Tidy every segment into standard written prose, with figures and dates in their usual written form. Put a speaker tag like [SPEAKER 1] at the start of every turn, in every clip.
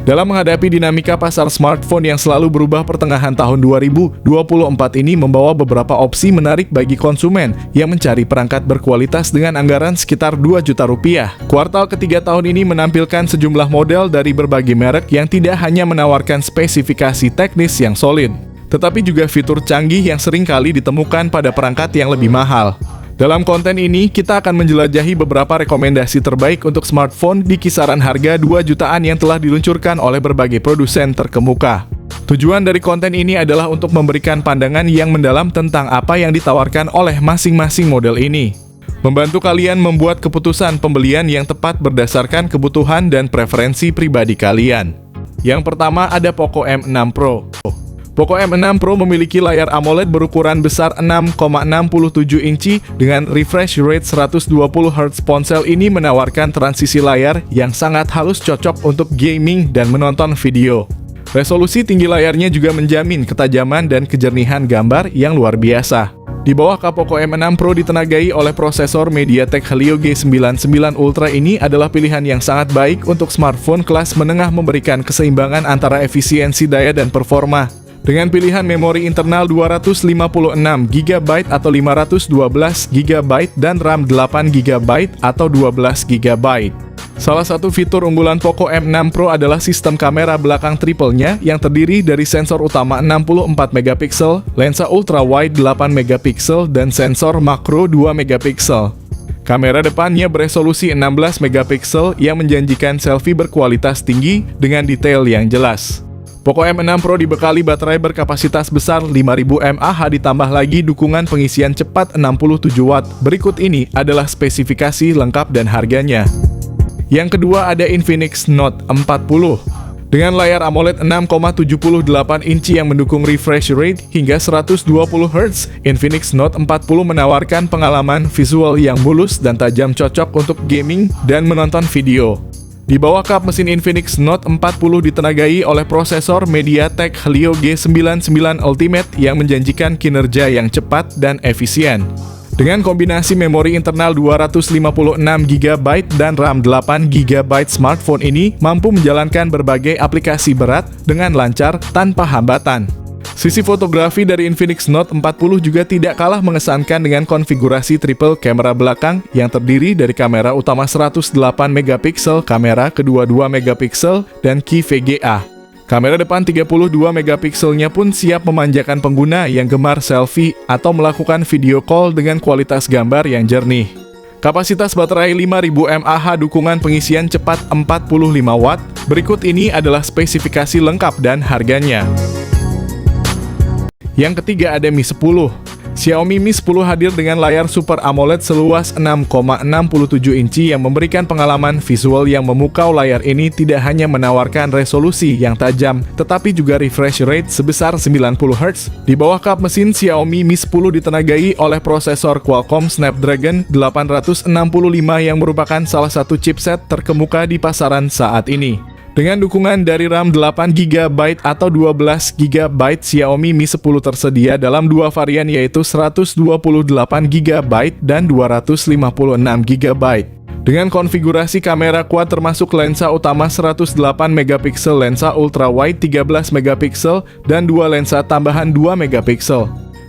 [SPEAKER 1] Dalam menghadapi dinamika pasar smartphone yang selalu berubah pertengahan tahun 2024 ini membawa beberapa opsi menarik bagi konsumen yang mencari perangkat berkualitas dengan anggaran sekitar 2 juta rupiah. Kuartal ketiga tahun ini menampilkan sejumlah model dari berbagai merek yang tidak hanya menawarkan spesifikasi teknis yang solid, tetapi juga fitur canggih yang sering kali ditemukan pada perangkat yang lebih mahal. Dalam konten ini, kita akan menjelajahi beberapa rekomendasi terbaik untuk smartphone di kisaran harga 2 jutaan yang telah diluncurkan oleh berbagai produsen terkemuka. Tujuan dari konten ini adalah untuk memberikan pandangan yang mendalam tentang apa yang ditawarkan oleh masing-masing model ini, membantu kalian membuat keputusan pembelian yang tepat berdasarkan kebutuhan dan preferensi pribadi kalian. Yang pertama ada Poco M6 Pro. Poco M6 Pro memiliki layar AMOLED berukuran besar 6,67 inci dengan refresh rate 120 Hz. Ponsel ini menawarkan transisi layar yang sangat halus, cocok untuk gaming dan menonton video. Resolusi tinggi layarnya juga menjamin ketajaman dan kejernihan gambar yang luar biasa. Di bawah kap Poco M6 Pro ditenagai oleh prosesor MediaTek Helio G99 Ultra. Ini adalah pilihan yang sangat baik untuk smartphone kelas menengah, memberikan keseimbangan antara efisiensi daya dan performa. Dengan pilihan memori internal 256GB atau 512GB dan RAM 8GB atau 12GB. Salah satu fitur unggulan Poco M6 Pro adalah sistem kamera belakang triple-nya yang terdiri dari sensor utama 64MP, lensa ultra wide 8MP, dan sensor makro 2MP. Kamera depannya beresolusi 16MP yang menjanjikan selfie berkualitas tinggi dengan detail yang jelas. Poco M6 Pro dibekali baterai berkapasitas besar 5000 mAh ditambah lagi dukungan pengisian cepat 67 Watt. Berikut ini adalah spesifikasi lengkap dan harganya. Yang kedua ada Infinix Note 40. Dengan layar AMOLED 6,78 inci yang mendukung refresh rate hingga 120 Hz, Infinix Note 40 menawarkan pengalaman visual yang mulus dan tajam, cocok untuk gaming dan menonton video. Di bawah kap mesin Infinix Note 40 ditenagai oleh prosesor MediaTek Helio G99 Ultimate yang menjanjikan kinerja yang cepat dan efisien. Dengan kombinasi memori internal 256GB dan RAM 8GB, smartphone ini mampu menjalankan berbagai aplikasi berat dengan lancar tanpa hambatan. Sisi fotografi dari Infinix Note 40 juga tidak kalah mengesankan dengan konfigurasi triple kamera belakang yang terdiri dari kamera utama 108MP, kamera kedua 2MP, dan key VGA. Kamera depan 32MP-nya pun siap memanjakan pengguna yang gemar selfie atau melakukan video call dengan kualitas gambar yang jernih. Kapasitas baterai 5000 mAh, dukungan pengisian cepat 45 Watt. Berikut ini adalah spesifikasi lengkap dan harganya. Yang ketiga ada Mi 10. Xiaomi Mi 10 hadir dengan layar Super AMOLED seluas 6,67 inci yang memberikan pengalaman visual yang memukau. Layar ini tidak hanya menawarkan resolusi yang tajam, tetapi juga refresh rate sebesar 90 Hz. Di bawah kap mesin Xiaomi Mi 10 ditenagai oleh prosesor Qualcomm Snapdragon 865 yang merupakan salah satu chipset terkemuka di pasaran saat ini. Dengan dukungan dari RAM 8GB atau 12GB, Xiaomi Mi 10 tersedia dalam dua varian yaitu 128GB dan 256GB. Dengan konfigurasi kamera quad termasuk lensa utama 108MP, lensa ultra wide 13MP, dan dua lensa tambahan 2MP.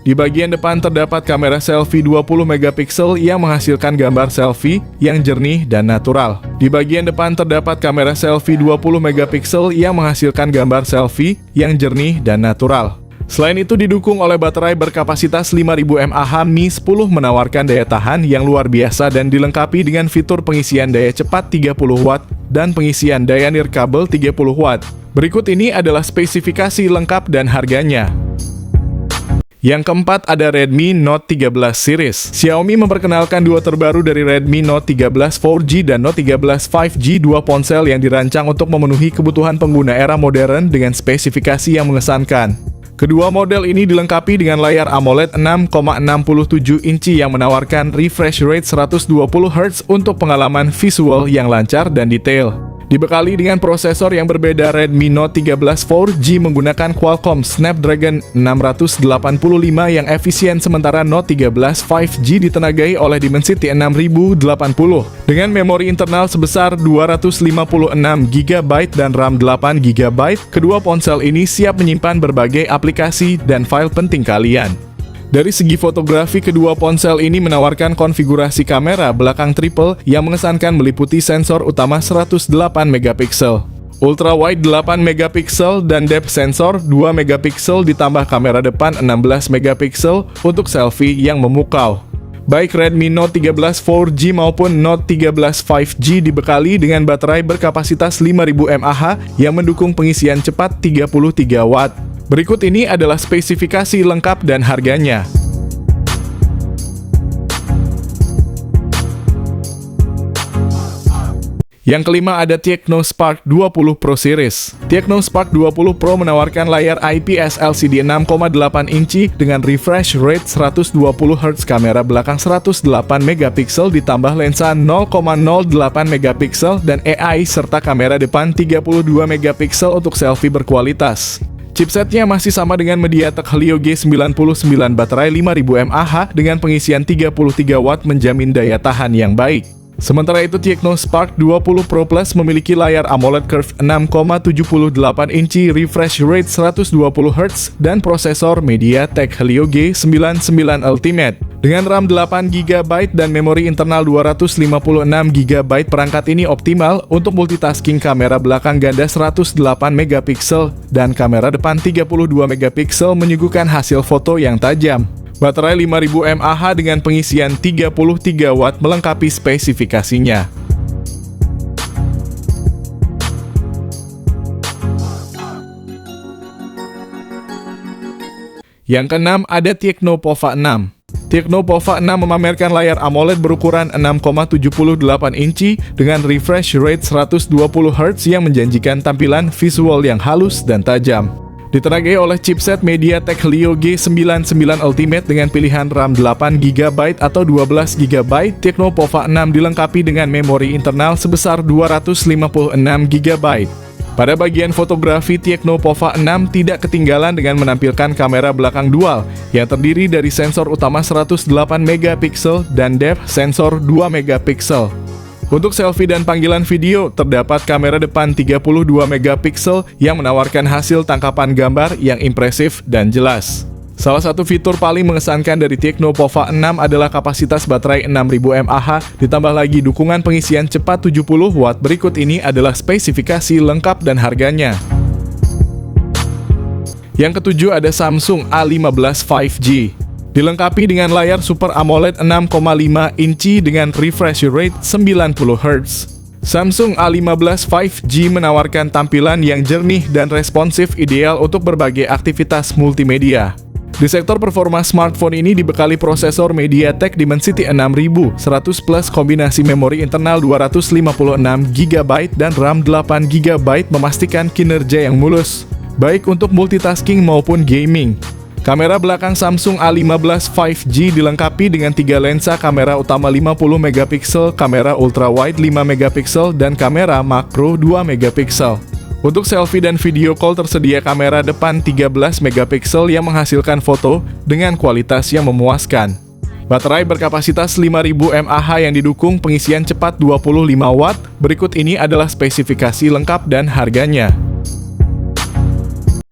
[SPEAKER 1] Di bagian depan terdapat kamera selfie 20MP yang menghasilkan gambar selfie yang jernih dan natural. Di bagian depan terdapat kamera selfie 20MP yang menghasilkan gambar selfie yang jernih dan natural. Selain itu didukung oleh baterai berkapasitas 5000 mAh, Mi 10 menawarkan daya tahan yang luar biasa dan dilengkapi dengan fitur pengisian daya cepat 30 Watt dan pengisian daya nirkabel 30 Watt. Berikut ini adalah spesifikasi lengkap dan harganya. Yang keempat ada Redmi Note 13 series. Xiaomi memperkenalkan duo terbaru dari Redmi Note 13 4G dan Note 13 5G, dua ponsel yang dirancang untuk memenuhi kebutuhan pengguna era modern dengan spesifikasi yang mengesankan. Kedua model ini dilengkapi dengan layar AMOLED 6,67 inci yang menawarkan refresh rate 120 Hz untuk pengalaman visual yang lancar dan detail. Dibekali dengan prosesor yang berbeda, Redmi Note 13 4G menggunakan Qualcomm Snapdragon 685 yang efisien, sementara Note 13 5G ditenagai oleh Dimensity 6080 dengan memori internal sebesar 256GB dan RAM 8GB. Kedua ponsel ini siap menyimpan berbagai aplikasi dan file penting kalian. Dari segi fotografi, kedua ponsel ini menawarkan konfigurasi kamera belakang triple yang mengesankan meliputi sensor utama 108 megapiksel, ultra wide 8 megapiksel, dan depth sensor 2 megapiksel ditambah kamera depan 16 megapiksel untuk selfie yang memukau. Baik Redmi Note 13 4G maupun Note 13 5G dibekali dengan baterai berkapasitas 5000 mAh yang mendukung pengisian cepat 33 Watt. Berikut ini adalah spesifikasi lengkap dan harganya. Yang kelima ada Tecno Spark 20 Pro Series. Tecno Spark 20 Pro menawarkan layar IPS LCD 6,8 inci dengan refresh rate 120Hz, kamera belakang 108 megapiksel ditambah lensa 0,08 megapiksel dan AI, serta kamera depan 32 megapiksel untuk selfie berkualitas. Chipsetnya masih sama dengan MediaTek Helio G99, baterai 5000 mAh dengan pengisian 33 Watt menjamin daya tahan yang baik. Sementara itu, Tecno Spark 20 Pro Plus memiliki layar AMOLED Curve 6,78 inci, refresh rate 120Hz, dan prosesor MediaTek Helio G99 Ultimate. Dengan RAM 8GB dan memori internal 256GB, perangkat ini optimal untuk multitasking. Kamera belakang ganda 108 megapiksel dan kamera depan 32 megapiksel menyuguhkan hasil foto yang tajam. Baterai 5000 mAh dengan pengisian 33 Watt melengkapi spesifikasinya. Yang keenam ada Tecno Pova 6. Tecno Pova 6 memamerkan layar AMOLED berukuran 6,78 inci dengan refresh rate 120Hz yang menjanjikan tampilan visual yang halus dan tajam. Ditenagai oleh chipset MediaTek Helio G99 Ultimate dengan pilihan RAM 8GB atau 12GB, Tecno Pova 6 dilengkapi dengan memori internal sebesar 256GB. Pada bagian fotografi, Tecno Pova 6 tidak ketinggalan dengan menampilkan kamera belakang dual yang terdiri dari sensor utama 108 megapiksel dan depth sensor 2 megapiksel. Untuk selfie dan panggilan video, terdapat kamera depan 32 megapiksel yang menawarkan hasil tangkapan gambar yang impresif dan jelas. Salah satu fitur paling mengesankan dari Tecno Pova 6 adalah kapasitas baterai 6000 mAh, ditambah lagi dukungan pengisian cepat 70 Watt. Berikut ini adalah spesifikasi lengkap dan harganya. Yang ketujuh ada Samsung A15 5G. Dilengkapi dengan layar Super AMOLED 6,5 inci dengan refresh rate 90Hz. Samsung A15 5G menawarkan tampilan yang jernih dan responsif, ideal untuk berbagai aktivitas multimedia. Di sektor performa, smartphone ini dibekali prosesor MediaTek Dimensity 6000, 100 plus kombinasi memori internal 256GB dan RAM 8GB memastikan kinerja yang mulus, baik untuk multitasking maupun gaming. Kamera belakang Samsung A15 5G dilengkapi dengan 3 lensa kamera utama 50 megapiksel, kamera ultra wide 5 megapiksel, dan kamera makro 2 megapiksel. Untuk selfie dan video call tersedia kamera depan 13 megapiksel yang menghasilkan foto dengan kualitas yang memuaskan. Baterai berkapasitas 5000 mAh yang didukung pengisian cepat 25 Watt. Berikut ini adalah spesifikasi lengkap dan harganya.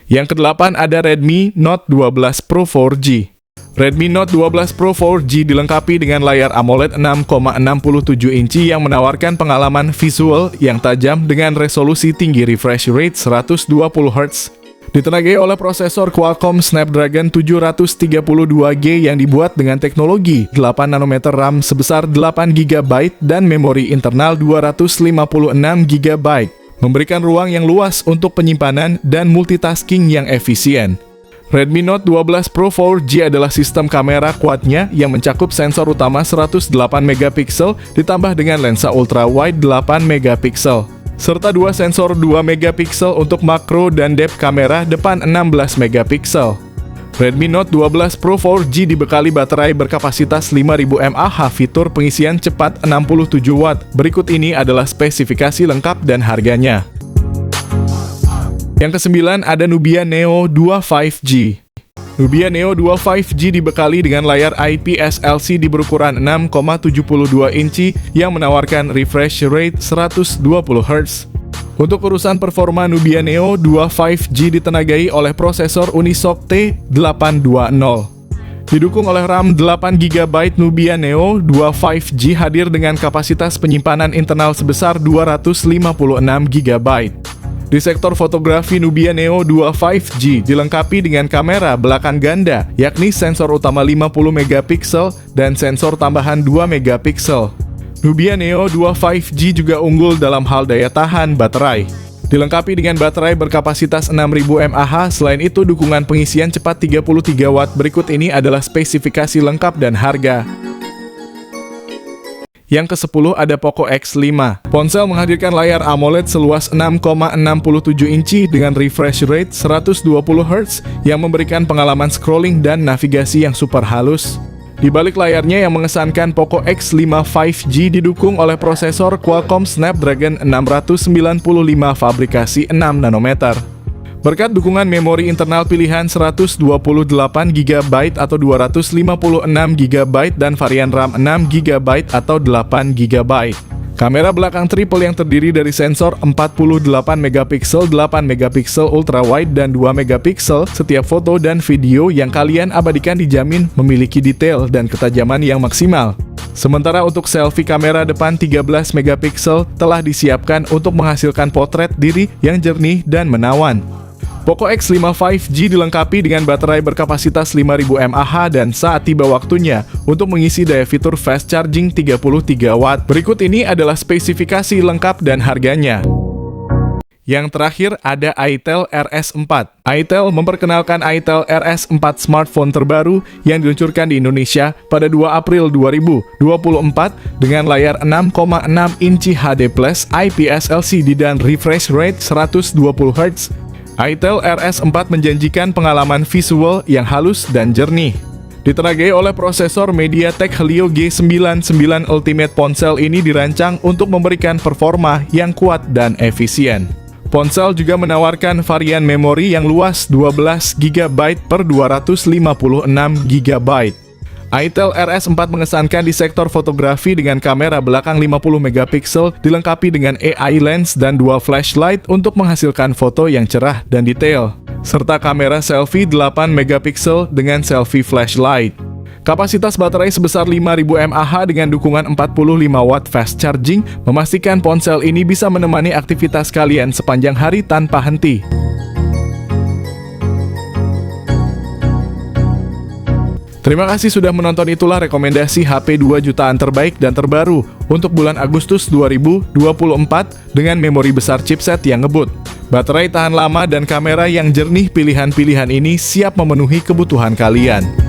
[SPEAKER 1] Yang kedelapan ada Redmi Note 12 Pro 4G. Redmi Note 12 Pro 4G dilengkapi dengan layar AMOLED 6,67 inci yang menawarkan pengalaman visual yang tajam dengan resolusi tinggi, refresh rate 120Hz. Ditenagai oleh prosesor Qualcomm Snapdragon 732G yang dibuat dengan teknologi 8 nanometer RAM sebesar 8GB dan memori internal 256GB. Memberikan ruang yang luas untuk penyimpanan dan multitasking yang efisien. Redmi Note 12 Pro 4G adalah sistem kamera kuatnya yang mencakup sensor utama 108 megapiksel ditambah dengan lensa ultra wide 8 megapiksel, serta dua sensor 2 megapiksel untuk makro dan depth kamera depan 16 megapiksel. Redmi Note 12 Pro 4G dibekali baterai berkapasitas 5000 mAh, fitur pengisian cepat 67 Watt. Berikut ini adalah spesifikasi lengkap dan harganya. Yang ke-9 ada Nubia Neo 2 5G. Nubia Neo 2 5G dibekali dengan layar IPS LCD berukuran 6,72 inci yang menawarkan refresh rate 120 Hz. Untuk urusan performa, Nubia Neo 2 5G ditenagai oleh prosesor Unisoc T820. Didukung oleh RAM 8GB, Nubia Neo 2 5G hadir dengan kapasitas penyimpanan internal sebesar 256GB. Di sektor fotografi, Nubia Neo 2 5G dilengkapi dengan kamera belakang ganda, yakni sensor utama 50MP dan sensor tambahan 2MP. Nubia Neo 2 5G juga unggul dalam hal daya tahan baterai. Dilengkapi dengan baterai berkapasitas 6000 mAh, selain itu dukungan pengisian cepat 33 Watt. Berikut ini adalah spesifikasi lengkap dan harga. Yang ke-10 ada Poco X5. Ponsel menghadirkan layar AMOLED seluas 6,67 inci dengan refresh rate 120 Hz yang memberikan pengalaman scrolling dan navigasi yang super halus. Di balik layarnya yang mengesankan, Poco X5 5G didukung oleh prosesor Qualcomm Snapdragon 695 fabrikasi 6 nanometer. Berkat dukungan memori internal pilihan 128GB atau 256GB dan varian RAM 6GB atau 8GB. Kamera belakang triple yang terdiri dari sensor 48MP, 8MP ultrawide dan 2MP. Setiap foto dan video yang kalian abadikan dijamin memiliki detail dan ketajaman yang maksimal. Sementara untuk selfie, kamera depan 13MP telah disiapkan untuk menghasilkan potret diri yang jernih dan menawan. Poco X5 5G dilengkapi dengan baterai berkapasitas 5000 mAh dan saat tiba waktunya untuk mengisi daya fitur fast charging 33 Watt. Berikut ini adalah spesifikasi lengkap dan harganya. Yang terakhir ada Itel RS4. Itel memperkenalkan Itel RS4, smartphone terbaru yang diluncurkan di Indonesia pada 2 April 2024 dengan layar 6,6 inci HD+ IPS LCD dan refresh rate 120 Hz. Itel RS4 menjanjikan pengalaman visual yang halus dan jernih. Ditenagai oleh prosesor MediaTek Helio G99 Ultimate, ponsel ini dirancang untuk memberikan performa yang kuat dan efisien. Ponsel juga menawarkan varian memori yang luas 12GB per 256GB. Itel RS4 mengesankan di sektor fotografi dengan kamera belakang 50MP dilengkapi dengan AI lens dan 2 flashlight untuk menghasilkan foto yang cerah dan detail, serta kamera selfie 8MP dengan selfie flashlight. Kapasitas baterai sebesar 5000 mAh dengan dukungan 45 Watt fast charging memastikan ponsel ini bisa menemani aktivitas kalian sepanjang hari tanpa henti. Terima kasih sudah menonton. Itulah rekomendasi HP 2 jutaan terbaik dan terbaru untuk bulan Agustus 2024 dengan memori besar, chipset yang ngebut, baterai tahan lama, dan kamera yang jernih. Pilihan-pilihan ini siap memenuhi kebutuhan kalian.